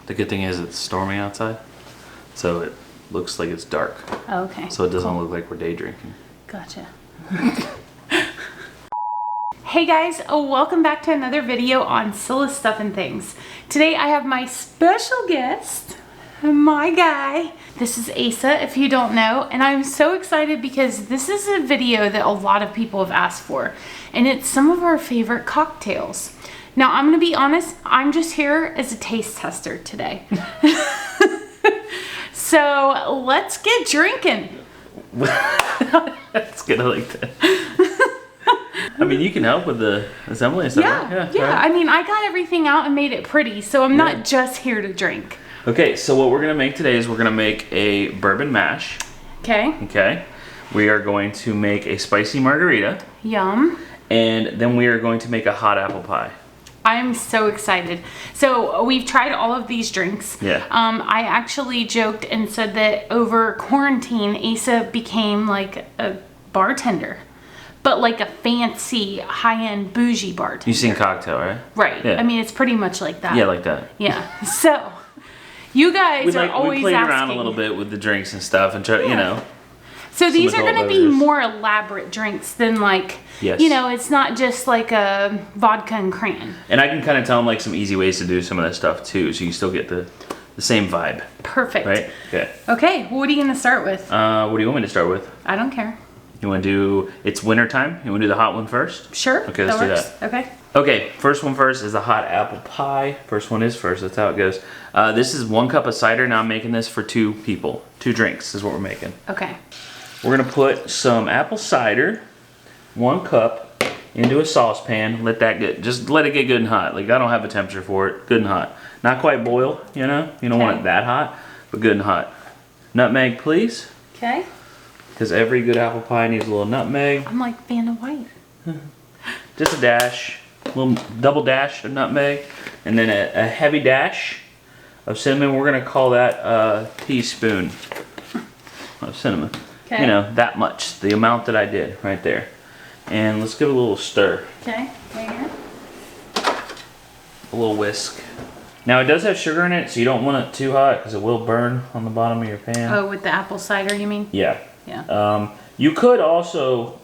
The good thing is it's storming outside, so it looks like it's dark. Oh, okay. So it doesn't look like we're day drinking. Gotcha. Hey guys, welcome back to another video on Scylla Stuff and Things. Today I have my special guest, my guy. This is Asa, if you don't know, and I'm so excited because this is a video that a lot of people have asked for, and it's some of our favorite cocktails. Now, I'm gonna be honest, I'm just here as a taste tester today. So let's get drinking. That's good, I like that. I mean, you can help with the assembly and stuff. Yeah. Right? I mean, I got everything out and made it pretty, so I'm not just here to drink. Okay, so what we're gonna make today is we're gonna make a bourbon mash. Okay. Okay. We are going to make a spicy margarita. Yum. And then we are going to make a hot apple pie. I'm so excited. So we've tried all of these drinks. Yeah. I actually joked and said that over quarantine, Asa became like a bartender, but like a fancy, high-end, bougie bartender. You've seen Cocktail, right? Right. Yeah. I mean, it's pretty much like that. Yeah, like that. Yeah. So you guys are always we played asking. around a little bit with the drinks and stuff, and you know. So these are going to be beverages. more elaborate drinks than like, you know, it's not just like a vodka and cran. And I can kind of tell them like some easy ways to do some of that stuff too, so you still get the same vibe. Perfect. Right? Okay. Okay, what are you going to start with? What do you want me to start with? I don't care. You want to do, it's winter time, you want to do the hot one first? Sure. Okay, let's do that. Okay. Okay, first one first is the hot apple pie. First one is first, that's how it goes. This is 1 cup of cider. Now I'm making this for 2 people. 2 drinks is what we're making. Okay. We're gonna put some apple cider, 1 cup, into a saucepan. Let that get, just let it get good and hot. Like, I don't have a temperature for it. Good and hot. Not quite boil, you know? You don't want it that hot, but good and hot. Nutmeg, please. Okay. Because every good apple pie needs a little nutmeg. I'm like Vanna White. Just a dash, a little double dash of nutmeg, and then a heavy dash of cinnamon. We're gonna call that a teaspoon of cinnamon. Okay. You know, that much, the amount that I did right there. And let's give it a little stir. Okay, right here. A little whisk. Now it does have sugar in it, so you don't want it too hot because it will burn on the bottom of your pan. Oh, with the apple cider, you mean? Yeah. Yeah. You could also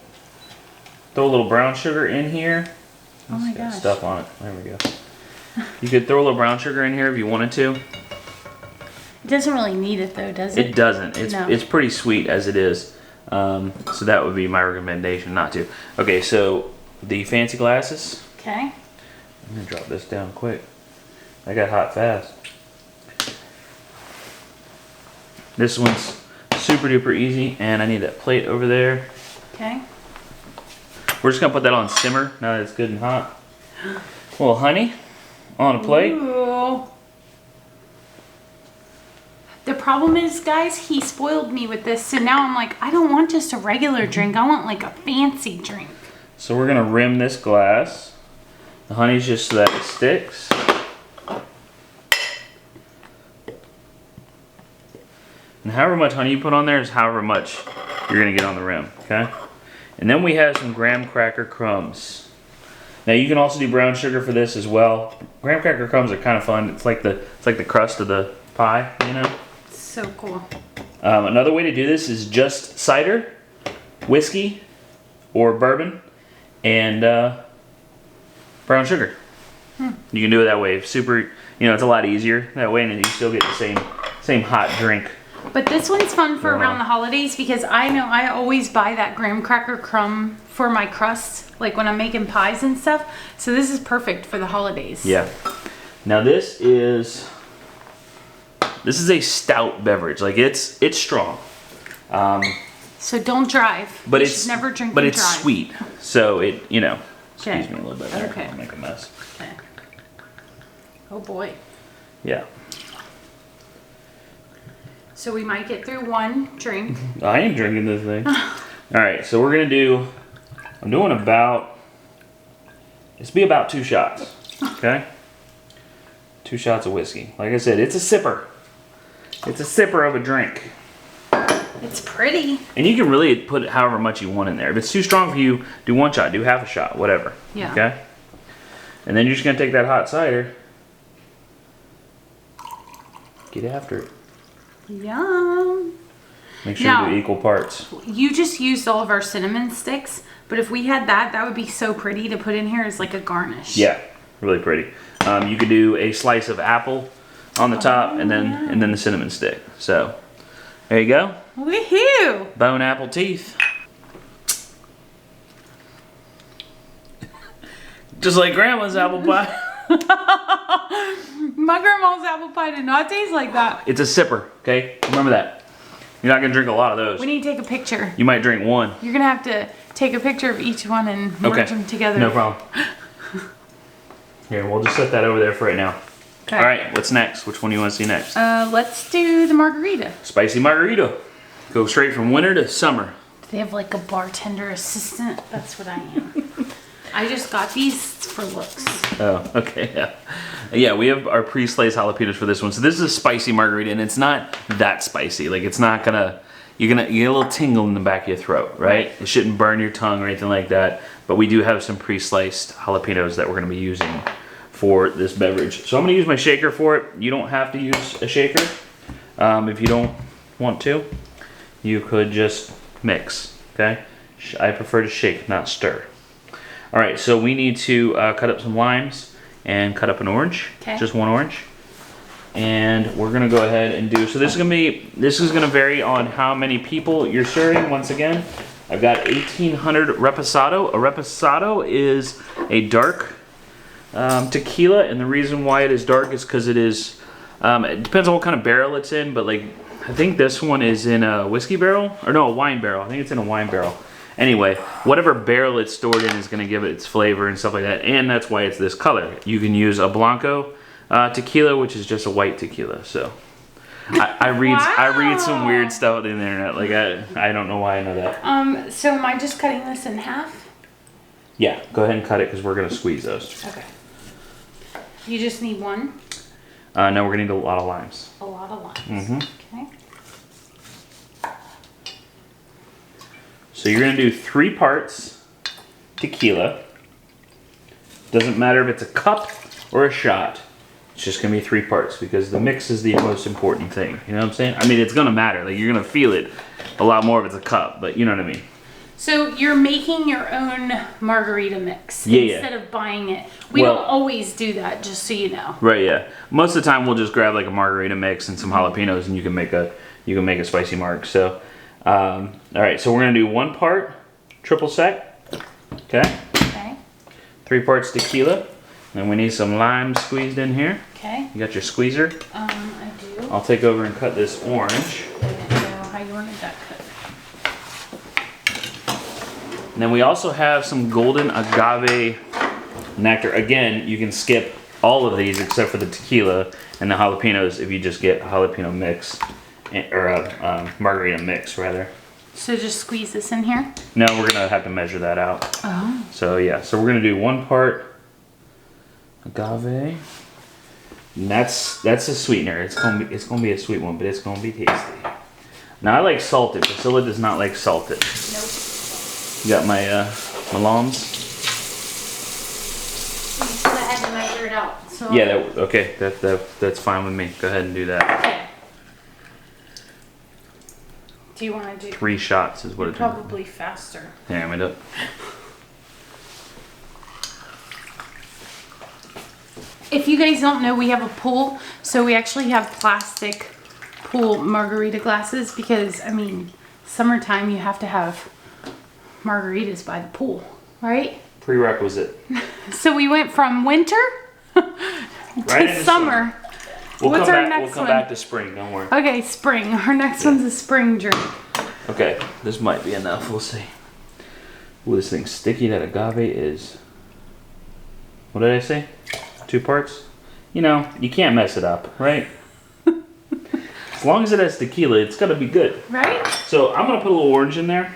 throw a little brown sugar in here. Oh my gosh. Stuff on it. There we go. You could throw a little brown sugar in here if you wanted to. It doesn't really need it though, does it? It doesn't. No. It's pretty sweet as it is. So that would be my recommendation not to. Okay, so the fancy glasses. Okay. I'm gonna drop this down quick. I got hot fast. This one's super duper easy, and I need that plate over there. Okay. We're just gonna put that on simmer now that it's good and hot. A little honey on a plate. Ooh. The problem is, guys, he spoiled me with this, so now I'm like, I don't want just a regular drink. I want like a fancy drink. So we're gonna rim this glass. The honey's just so that it sticks. And however much honey you put on there is however much you're gonna get on the rim, okay? And then we have some graham cracker crumbs. Now you can also do brown sugar for this as well. Graham cracker crumbs are kind of fun. It's like the crust of the pie, you know? So cool. Another way to do this is just cider, whiskey, or bourbon, and brown sugar. You can do it that way. Super, you know, it's a lot easier that way, and you still get the same hot drink. But this one's fun for around the holidays because I know I always buy that graham cracker crumb for my crust, like when I'm making pies and stuff. So this is perfect for the holidays. Yeah. Now this is a stout beverage. Like it's strong. So don't drive. But you it's should never drink. But and it's drive. sweet. So it, you know. Okay. Excuse me a little bit there. Okay. I'll make a mess. Okay. Oh boy. Yeah. So we might get through 1 drink. I am drinking this thing. Alright, so we're gonna do, I'm doing about, it's be about 2 shots. Okay? 2 shots of whiskey. Like I said, it's a sipper. It's a sipper of a drink. It's pretty. And you can really put however much you want in there. If it's too strong for you, do 1 shot, do half a shot, whatever. Yeah. Okay? And then you're just gonna take that hot cider Get after it. Yum. Make sure Now, you do equal parts. You just used all of our cinnamon sticks, but if we had that, that would be so pretty to put in here as like a garnish. Yeah, really pretty. You could do a slice of apple on the top, and then the cinnamon stick. So there you go. Woohoo! Bone apple teeth. Just like Grandma's apple pie. My grandma's apple pie did not taste like that. It's a sipper, okay? Remember that. You're not gonna drink a lot of those. We need to take a picture. You might drink one. You're gonna have to take a picture of each one and merge them together. No problem. Here, we'll just set that over there for right now. Okay. All right, what's next? Which one do you want to see next? Let's do the margarita. Spicy margarita. Go straight from winter to summer. Do they have like a bartender assistant? That's what I am. I just got these for looks. Oh, okay, yeah. Yeah, we have our pre-sliced jalapenos for this one. So this is a spicy margarita, and it's not that spicy. Like, it's not gonna, you get a little tingle in the back of your throat, right? It shouldn't burn your tongue or anything like that. But we do have some pre-sliced jalapenos that we're gonna be using for this beverage. So I'm gonna use my shaker for it. You don't have to use a shaker. If you don't want to, you could just mix, okay? I prefer to shake, not stir. All right, so we need to cut up some limes and cut up an orange, just one orange. And we're gonna go ahead and do, so this is gonna vary on how many people you're serving. Once again, I've got 1800 reposado. A reposado is a dark tequila, and the reason why it is dark is because it is, it depends on what kind of barrel it's in, but like, I think this one is in a whiskey barrel, or no, a wine barrel. I think it's in a wine barrel. Anyway, whatever barrel it's stored in is going to give it its flavor and stuff like that, and that's why it's this color. You can use a Blanco tequila, which is just a white tequila. So I read some weird stuff on the internet. Like I don't know why I know that. So am I just cutting this in half? Yeah, go ahead and cut it because we're going to squeeze those. Okay. You just need one? No, we're going to need a lot of limes. A lot of limes. Mm-hmm. Okay. So you're gonna do 3 parts tequila. Doesn't matter if it's a cup or a shot. It's just gonna be 3 parts because the mix is the most important thing. You know what I'm saying? I mean, it's gonna matter. Like, you're gonna feel it a lot more if it's a cup, but you know what I mean. So you're making your own margarita mix instead of buying it. We don't always do that, just so you know. Right, yeah. Most of the time we'll just grab like a margarita mix and some jalapenos, and you can make a spicy marg. So all right, so we're gonna do 1 part triple sec. Okay. 3 parts tequila. Then we need some lime squeezed in here. Okay. You got your squeezer? I do. I'll take over and cut this orange. I didn't know how you wanted that cut. And then we also have some golden agave nectar. Again, you can skip all of these except for the tequila and the jalapenos if you just get a jalapeno mix, or a margarita mix rather. So just squeeze this in here? No, we're gonna have to measure that out. Oh. So yeah, so we're gonna do 1 part agave. And that's a sweetener. It's gonna be a sweet one, but it's gonna be tasty. Now I like salted. Priscilla does not like salted. Nope. You got my lambs? You said I had to measure it out. So Yeah, okay, that's fine with me. Go ahead and do that. Okay. Do you want to do 3 shots is what it's probably faster. Damn it up. If you guys don't know, we have a pool, so we actually have plastic pool margarita glasses because, I mean, summertime you have to have margaritas by the pool, right? Prerequisite. So we went from winter to summer. What's our next one? We'll come back to spring, don't worry. Okay, spring. Our next one's a spring drink. Okay, this might be enough, we'll see. Ooh, this thing's sticky. That agave is, what did I say? 2 parts? You know, you can't mess it up, right? As long as it has tequila, it's gotta be good. Right? So I'm gonna put a little orange in there.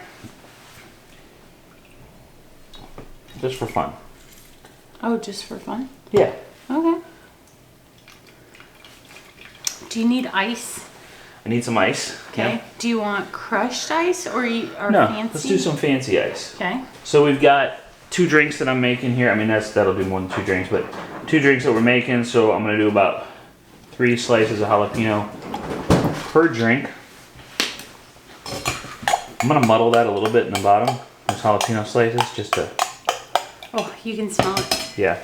Just for fun. Oh, just for fun? Yeah. Okay. Do you need ice? I need some ice. Okay. Yeah. Do you want crushed ice or No, fancy? let's do some fancy ice. Okay. So we've got 2 drinks that I'm making here. I mean, that'll do more than 2 drinks, but 2 drinks that we're making. So I'm gonna do about 3 slices of jalapeno per drink. I'm gonna muddle that a little bit in the bottom, those jalapeno slices, just to... Oh, you can smell it. Yeah.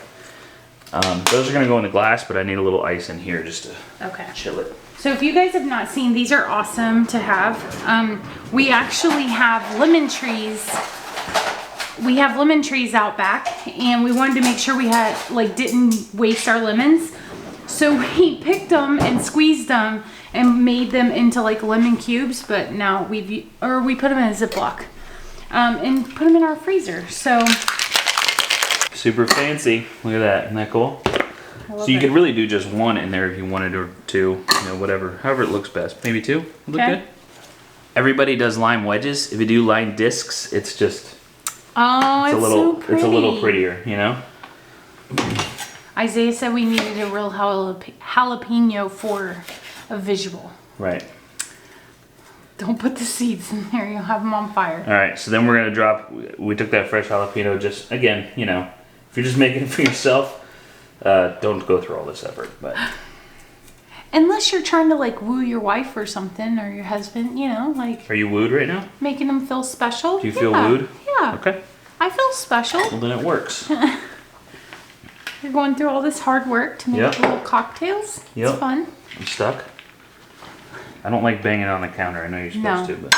Those are gonna go in the glass, but I need a little ice in here just to chill it. So if you guys have not seen, these are awesome to have. We actually have lemon trees. We have lemon trees out back, and we wanted to make sure we had, like, didn't waste our lemons. So we picked them and squeezed them and made them into like lemon cubes, but now we put them in a Ziploc and put them in our freezer. So super fancy. Look at that. Isn't that cool? So you could really do just 1 in there if you wanted, or 2, you know, whatever, however it looks best. Maybe 2. Look good. Everybody does lime wedges. If you do lime discs, it's just it's so pretty. It's a little prettier, you know. Isaiah said we needed a real jalapeno for a visual. Right. Don't put the seeds in there, you'll have them on fire. All right, so then we're gonna drop, we took that fresh jalapeno, just, again, you know, if you're just making it for yourself, don't go through all this effort, but. Unless you're trying to like woo your wife or something, or your husband, you know, like. Are you wooed right now? Making them feel special. Do you feel wooed? Yeah. Okay. I feel special. Well, then it works. You're going through all this hard work to make little cocktails. Yep. It's fun. I'm stuck. I don't like banging on the counter. I know you're supposed to, but.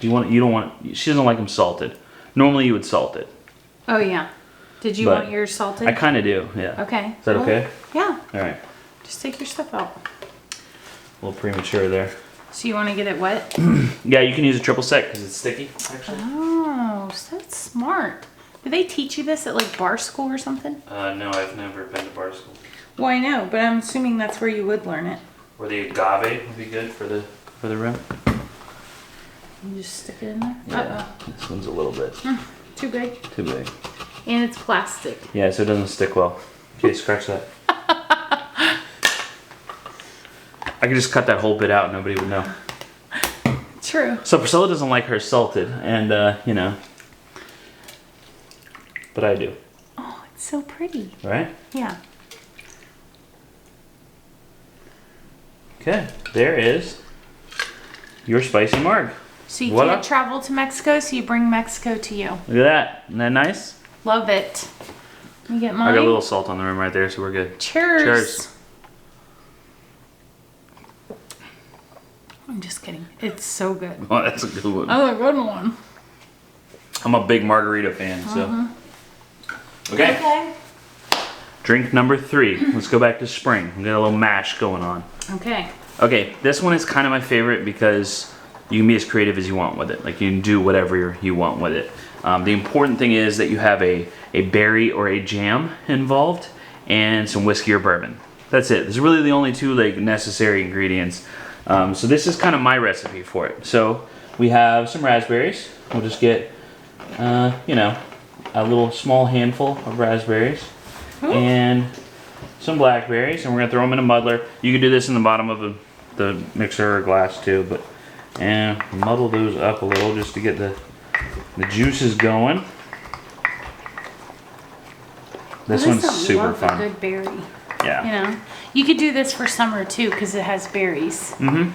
You don't want, she doesn't like them salted. Normally you would salt it. Oh yeah. Did you want yours salted? I kind of do, yeah. Okay. Is that okay? Yeah. All right. Just take your stuff out. A little premature there. So you want to get it wet? Yeah, you can use a triple sec because it's sticky, actually. Oh, so that's smart. Do they teach you this at like bar school or something? No, I've never been to bar school. Well, I know, but I'm assuming that's where you would learn it. Or the agave would be good for the rim. You just stick it in there? Yeah. This one's a little bit. Too big? Too big. And it's plastic. Yeah, so it doesn't stick well. Okay, scratch that. I could just cut that whole bit out, nobody would know. True. So Priscilla doesn't like hers salted, and you know, but I do. Oh, it's so pretty. Right? Yeah. Okay, there is your spicy marg. So you Voila. can't travel to Mexico, so you bring Mexico to you. Look at that. Isn't that nice? Love it. Let me get mine. I got a little salt on the rim right there, so we're good. Cheers. Cheers. I'm just kidding. It's so good. Oh, that's a good one. That's a good one. I'm a big margarita fan, so. Okay. Drink number 3. Let's go back to spring. We got a little mash going on. Okay. Okay, this one is kind of my favorite because you can be as creative as you want with it. Like you can do whatever you want with it. The important thing is that you have a berry or a jam involved and some whiskey or bourbon. That's it. There's really the only 2 like necessary ingredients. So this is kind of my recipe for it. So we have some raspberries. We'll just get, you know, a little small handful of raspberries and some blackberries, and we're gonna throw them in a muddler. You can do this in the bottom of the mixer or glass too, but and muddle those up a little just to get the juices going. This one's super fun. A good berry. Yeah. You know, you could do this for summer too because it has berries. Mm-hmm.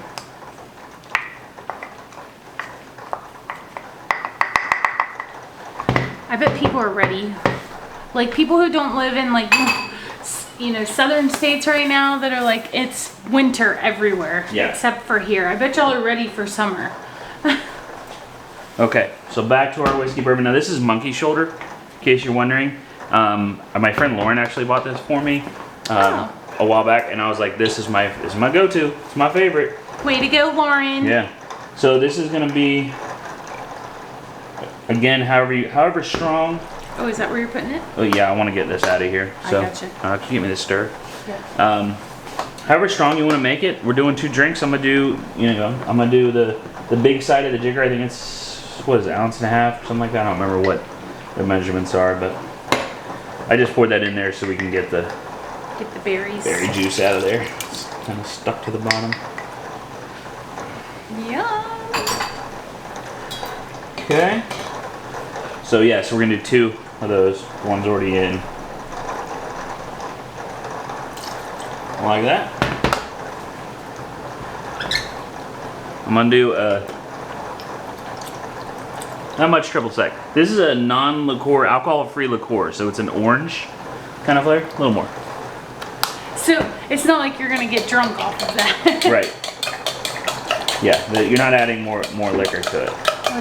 I bet people are ready. Like people who don't live in like, you know, southern states right now that are like, it's winter everywhere. Yeah. Except for here. I bet y'all are ready for summer. Okay, so back to our whiskey bourbon. Now this is monkey shoulder, in case you're wondering. My friend Lauren actually bought this for me a while back, and I was like, this is my go-to. It's my favorite. Way to go, Lauren. Yeah. So this is gonna be, again, however strong. Oh, is that where you're putting it? Oh yeah, I want to get this out of here. So, I gotcha. Can you give me the stir? Yeah. However strong you want to make it. We're doing 2 drinks. I'm gonna do the big side of the jigger. I think it's, what is it, 1.5 ounces, something like that. I don't remember what the measurements are, but I just poured that in there so we can get the berries. berry juice out of there. It's kind of stuck to the bottom. Yum. Okay. So yeah, so we're gonna do 2 of those. One's already in. Like that. I'm gonna do not much triple sec. This is a non-liqueur, alcohol-free liqueur, so it's an orange kind of flavor. A little more. So it's not like you're gonna get drunk off of that. Right. Yeah, you're not adding more liquor to it.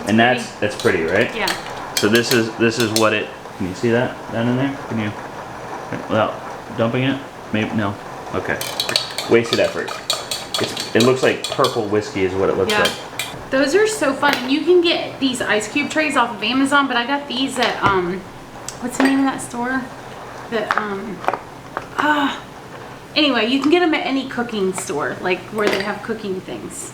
And that's pretty, right? Yeah. So this is what it. Can you see that down in there? Can you? Without dumping it? Maybe no. Okay. Wasted effort. It looks like purple whiskey is what it looks like. Those are so fun. And you can get these ice cube trays off of Amazon, but I got these at what's the name of that store? Anyway, you can get them at any cooking store, like where they have cooking things.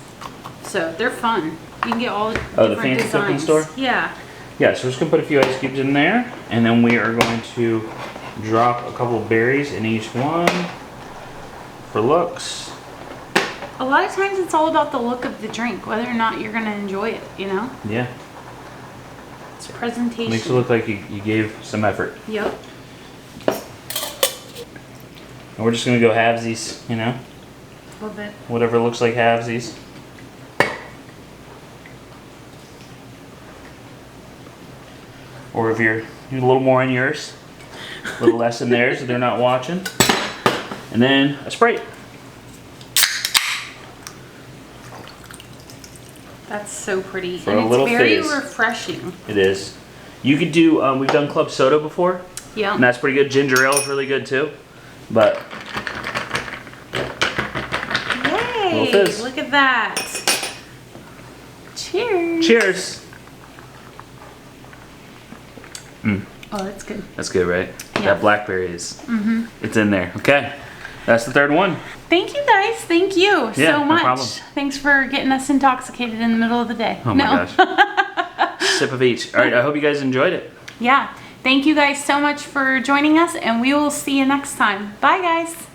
So they're fun. You can get all different the fancy designs. cooking store? Yeah. Yeah, so we're just gonna put a few ice cubes in there, and then we are going to drop a couple of berries in each one for looks. A lot of times it's all about the look of the drink, whether or not you're gonna enjoy it, you know? Yeah. It's presentation. Makes it look like you gave some effort. Yep. And we're just gonna go halvesies, you know? A little bit. Whatever looks like halvesies. Or if you're a little more in yours, a little less in theirs so they're not watching. And then a Sprite. That's so pretty. For and a it's little very fizz. refreshing. It is. You could do, we've done club soda before. Yeah. And that's pretty good. Ginger ale is really good too. But. Yay! Little fizz. Look at that. Cheers. Cheers. Oh, that's good. That's good, right? Yeah. That blackberry is. It's in there. Okay. That's the third one. Thank you guys. Thank you Yeah, so no much. problem. Thanks for getting us intoxicated in the middle of the day. Oh my gosh. Sip of each. All right. I hope you guys enjoyed it. Yeah. Thank you guys so much for joining us, and we will see you next time. Bye, guys.